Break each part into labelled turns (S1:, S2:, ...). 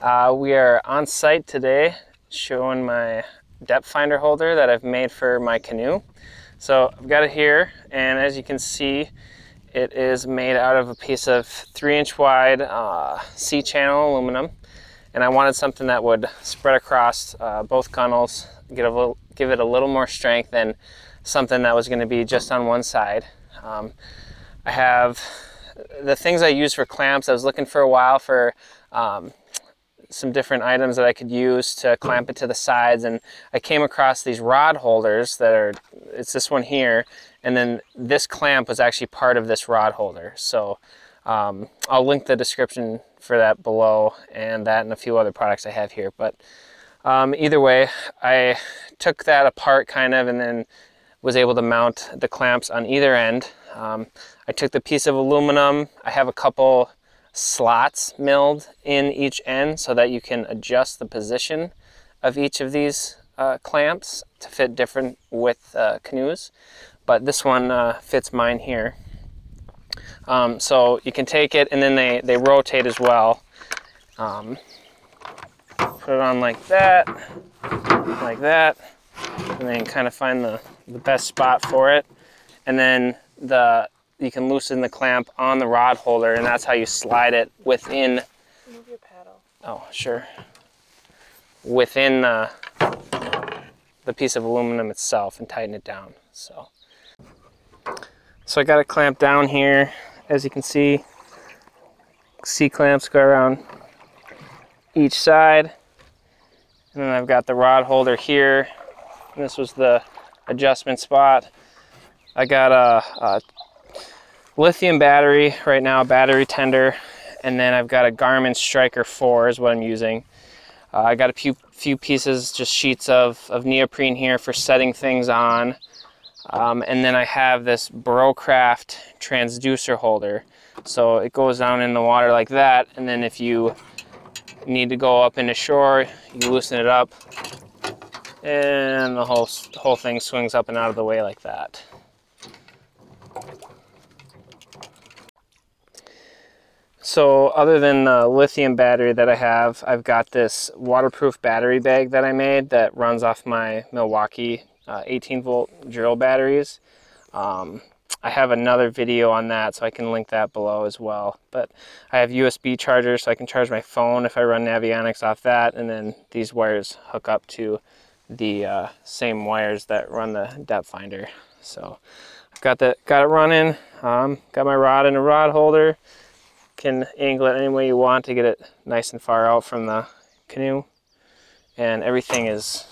S1: We are on site today showing my depth finder holder that I've made for my canoe. So I've got it here, and as you can see, it is made out of a piece of 3-inch wide C-channel aluminum, and I wanted something that would spread across both gunnels, give it a little more strength than something that was going to be just on one side. I have the things I use for clamps. I was looking for a while for some different items that I could use to clamp it to the sides, and I came across these rod holders that are, it's this one here, and then this clamp was actually part of this rod holder. So I'll link the description for that below, and that and a few other products I have here. But either way, I took that apart kind of, and then was able to mount the clamps on either end. I took the piece of aluminum. I have a couple slots milled in each end so that you can adjust the position of each of these clamps to fit different width canoes, but this one fits mine here. So you can take it, and then they rotate as well. Put it on like that, and then kind of find the best spot for it, and then you can loosen the clamp on the rod holder, and that's how you slide it within.
S2: Move your paddle.
S1: Oh, sure. Within the piece of aluminum itself, and tighten it down. So I got it clamped down here. As you can see, C-clamps go around each side, and then I've got the rod holder here. And this was the adjustment spot. I got a lithium battery right now, battery tender, and then I've got a Garmin Striker 4 is what I'm using. I got a few pieces, just sheets of neoprene here for setting things on, and then I have this Burrowcraft transducer holder. So it goes down in the water like that, and then if you need to go up into shore, you loosen it up, and the whole thing swings up and out of the way like that. So other than the lithium battery that I have, I've got this waterproof battery bag that I made that runs off my Milwaukee 18-volt drill batteries. I have another video on that, so I can link that below as well. But I have USB chargers, so I can charge my phone if I run Navionics off that, and then these wires hook up to the same wires that run the depth finder. So I've got it running. Got my rod in a rod holder. Can angle it any way you want to get it nice and far out from the canoe, and everything is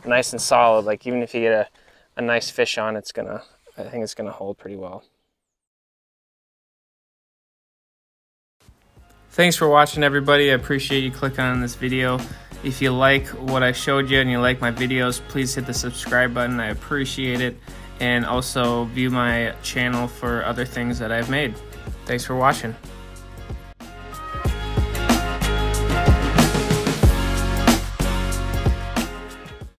S1: nice and solid. Like, even if you get a nice fish on, I think it's gonna hold pretty well. Thanks for watching, everybody. I appreciate you clicking on this video. If you like what I showed you and you like my videos, please hit the subscribe button. I appreciate it, and also view my channel for other things that I've made. Thanks for watching.